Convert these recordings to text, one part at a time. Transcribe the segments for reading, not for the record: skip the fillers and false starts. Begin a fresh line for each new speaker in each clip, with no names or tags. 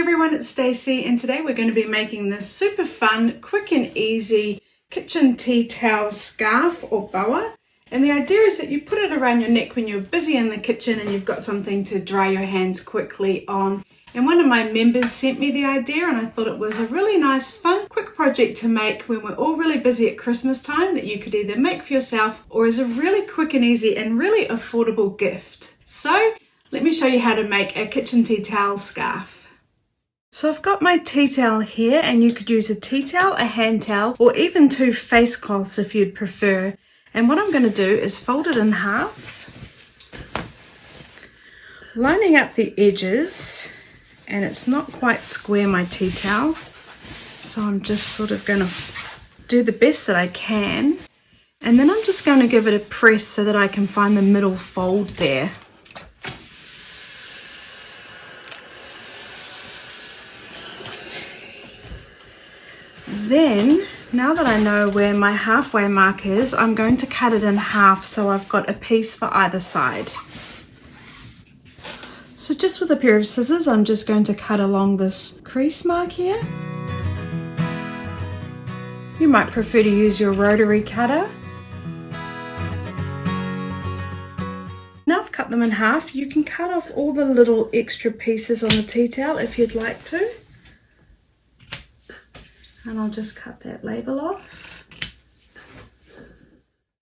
everyone, it's Stacey, and today we're going to be making this super fun, quick and easy kitchen tea towel scarf or boa. And the idea is that you put it around your neck when you're busy in the kitchen and you've got something to dry your hands quickly on. And one of my members sent me the idea and I thought it was a really nice, fun, quick project to make when we're all really busy at Christmas time that you could either make for yourself or as a really quick and easy and really affordable gift. So let me show you how to make a kitchen tea towel scarf. So I've got my tea towel here, and you could use a tea towel, a hand towel, or even 2 face cloths if you'd prefer. And what I'm going to do is fold it in half, lining up the edges, and it's not quite square, my tea towel, so I'm just sort of going to do the best that I can, and then I'm just going to give it a press so that I can find the middle fold there. Then, now that I know where my halfway mark is, I'm going to cut it in half so I've got a piece for either side. So just with a pair of scissors, I'm just going to cut along this crease mark here. You might prefer to use your rotary cutter. Now I've cut them in half, you can cut off all the little extra pieces on the tea towel if you'd like to. And I'll just cut that label off.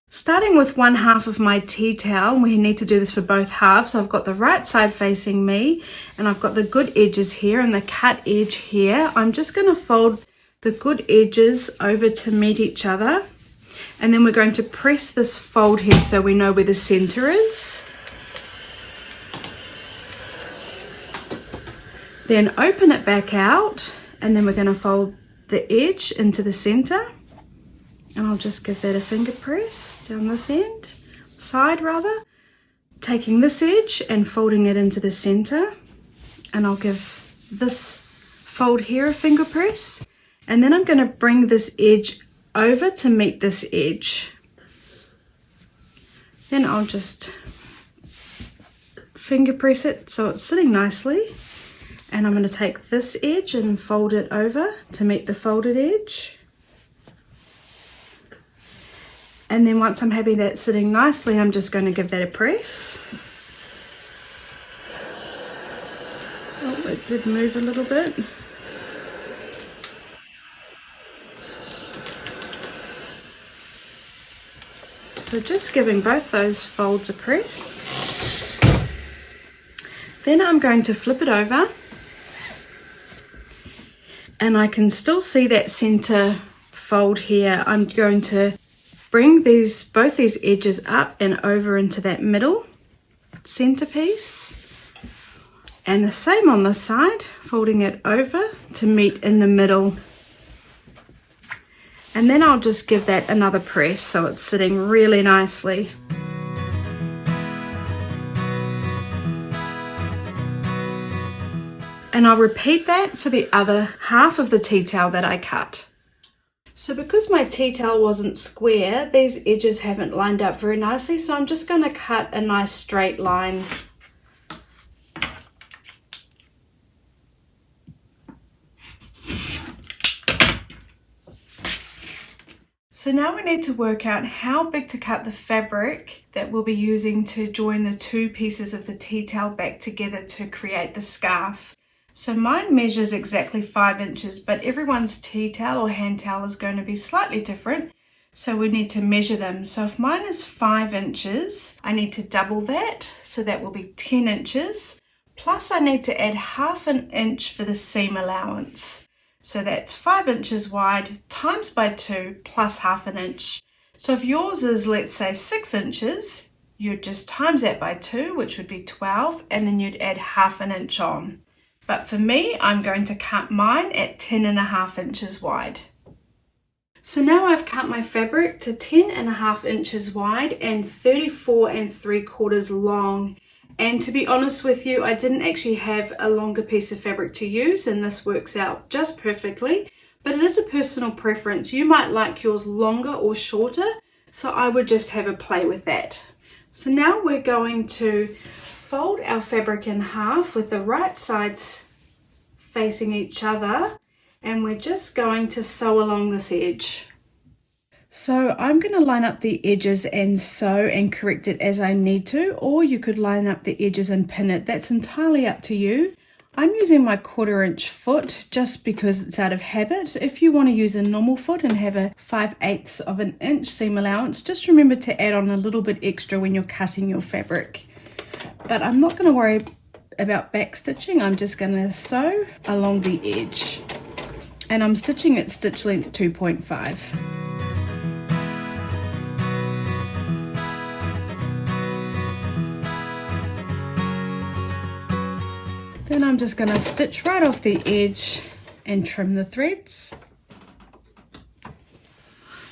Starting with 1/2 of my tea towel, we need to do this for both halves. So I've got the right side facing me, and I've got the good edges here and the cut edge here. I'm just going to fold the good edges over to meet each other, and then we're going to press this fold here so we know where the center is. Then open it back out, and then we're going to fold the edge into the center, and I'll just give that a finger press down this side, taking this edge and folding it into the center, and I'll give this fold here a finger press, and then I'm going to bring this edge over to meet this edge. Then I'll just finger press it so it's sitting nicely. And I'm going to take this edge and fold it over to meet the folded edge. And then once I'm happy that's sitting nicely, I'm just going to give that a press. Oh, it did move a little bit. So just giving both those folds a press. Then I'm going to flip it over. And I can still see that center fold here. I'm going to bring both these edges up and over into that middle center piece. And the same on this side, folding it over to meet in the middle. And then I'll just give that another press so it's sitting really nicely. And I'll repeat that for the other half of the tea towel that I cut. So because my tea towel wasn't square, these edges haven't lined up very nicely, so I'm just going to cut a nice straight line. So now we need to work out how big to cut the fabric that we'll be using to join the 2 pieces of the tea towel back together to create the scarf. So mine measures exactly 5 inches, but everyone's tea towel or hand towel is going to be slightly different, so we need to measure them. So if mine is 5 inches, I need to double that, so that will be 10 inches, plus I need to add 1/2 inch for the seam allowance. So that's 5 inches wide times by 2 plus 1/2 inch. So if yours is, let's say, 6 inches, you'd just times that by 2, which would be 12, and then you'd add 1/2 inch on. But for me, I'm going to cut mine at 10.5 inches wide. So now I've cut my fabric to 10.5 inches wide and 34.75 long. And to be honest with you, I didn't actually have a longer piece of fabric to use, and this works out just perfectly. But it is a personal preference. You might like yours longer or shorter, so I would just have a play with that. So now we're going to fold our fabric in half with the right sides facing each other, and we're just going to sew along this edge. So I'm going to line up the edges and sew and correct it as I need to, or you could line up the edges and pin it. That's entirely up to you. I'm using my 1/4 inch foot just because it's out of habit. If you want to use a normal foot and have a 5/8 of an inch seam allowance, just remember to add on a little bit extra when you're cutting your fabric. But I'm not going to worry about back stitching. I'm just going to sew along the edge. And I'm stitching at stitch length 2.5. Then I'm just going to stitch right off the edge and trim the threads.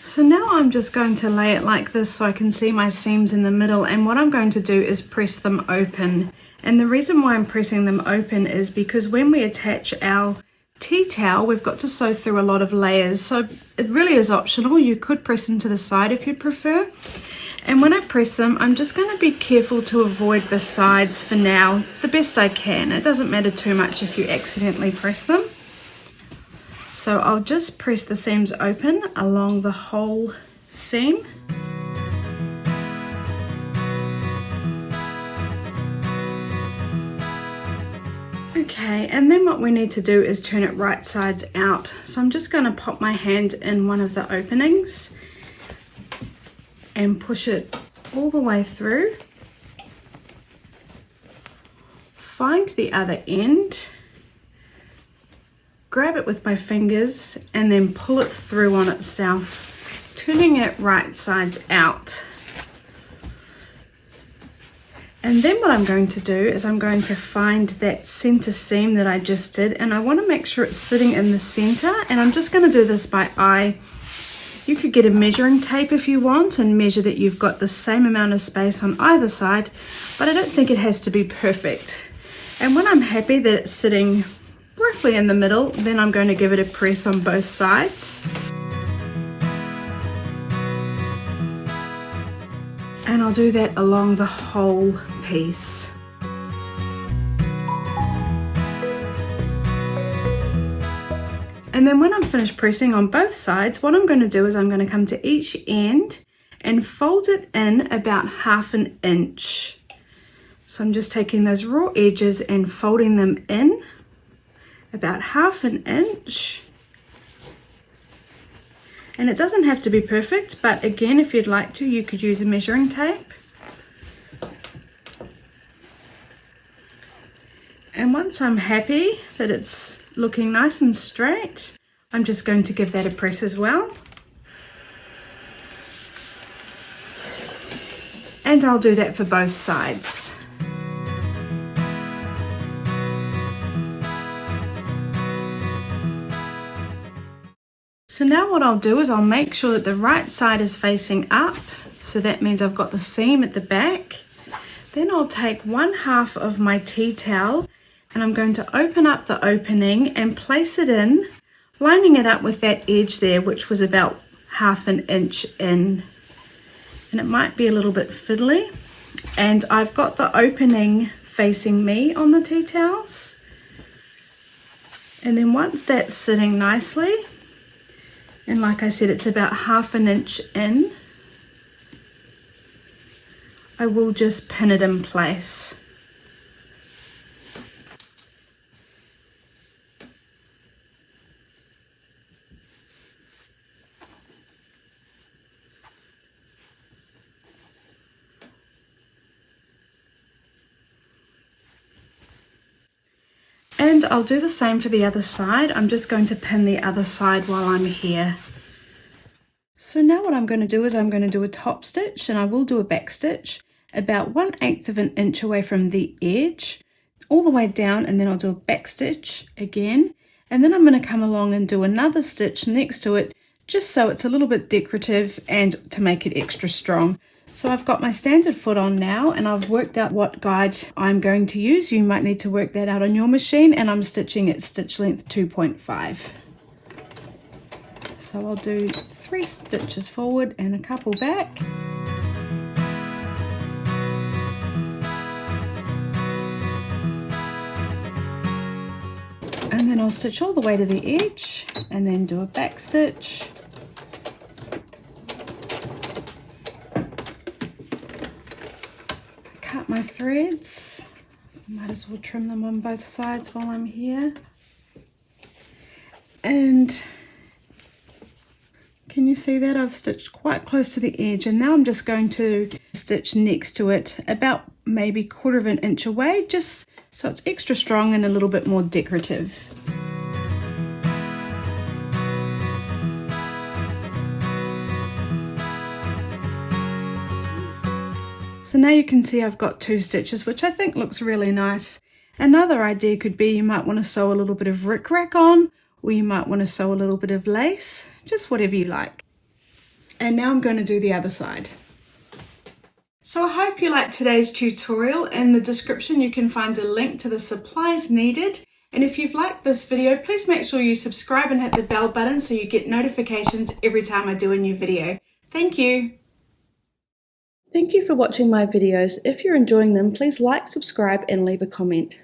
So now I'm just going to lay it like this so I can see my seams in the middle, and what I'm going to do is press them open. And the reason why I'm pressing them open is because when we attach our tea towel, we've got to sew through a lot of layers. So it really is optional. You could press them to the side if you'd prefer. And when I press them, I'm just going to be careful to avoid the sides for now, the best I can. It doesn't matter too much if you accidentally press them. So I'll just press the seams open along the whole seam. Okay, and then what we need to do is turn it right sides out. So I'm just going to pop my hand in one of the openings and push it all the way through. Find the other end, grab it with my fingers and then pull it through on itself, turning it right sides out. And then what I'm going to do is I'm going to find that center seam that I just did, and I want to make sure it's sitting in the center, and I'm just going to do this by eye. You could get a measuring tape if you want and measure that you've got the same amount of space on either side, but I don't think it has to be perfect. And when I'm happy that it's sitting roughly in the middle, then I'm going to give it a press on both sides. And I'll do that along the whole piece. And then when I'm finished pressing on both sides, what I'm going to do is I'm going to come to each end and fold it in about 1/2 inch. So I'm just taking those raw edges and folding them in about 1/2 inch. And it doesn't have to be perfect, but again, if you'd like to, you could use a measuring tape. And once I'm happy that it's looking nice and straight, I'm just going to give that a press as well. And I'll do that for both sides. So now what I'll do is I'll make sure that the right side is facing up. So that means I've got the seam at the back. Then I'll take 1/2 of my tea towel and I'm going to open up the opening and place it in, lining it up with that edge there, which was about 1/2 inch in. And it might be a little bit fiddly. And I've got the opening facing me on the tea towels. And then once that's sitting nicely, and like I said, it's about 1/2 inch in, I will just pin it in place. And I'll do the same for the other side. I'm just going to pin the other side while I'm here. So now what I'm going to do is I'm going to do a top stitch, and I will do a back stitch about 1/8 inch away from the edge, all the way down, and then I'll do a back stitch again. And then I'm going to come along and do another stitch next to it, just so it's a little bit decorative and to make it extra strong. So I've got my standard foot on now, and I've worked out what guide I'm going to use. You might need to work that out on your machine, and I'm stitching at stitch length 2.5. So I'll do 3 stitches forward and a couple back. And And then I'll stitch all the way to the edge and then do a back stitch. Cut my threads. Might as well trim them on both sides while I'm here. And can you see that? I've stitched quite close to the edge, and now I'm just going to stitch next to it about maybe 1/4 of an inch away, just so it's extra strong and a little bit more decorative. So now you can see I've got 2 stitches, which I think looks really nice. Another idea could be you might want to sew a little bit of rickrack on, or you might want to sew a little bit of lace, just whatever you like. And now I'm going to do the other side. So I hope you liked today's tutorial. In the description you can find a link to the supplies needed. And if you've liked this video, please make sure you subscribe and hit the bell button so you get notifications every time I do a new video. Thank you. Thank you for watching my videos. If you're enjoying them, please like, subscribe and leave a comment.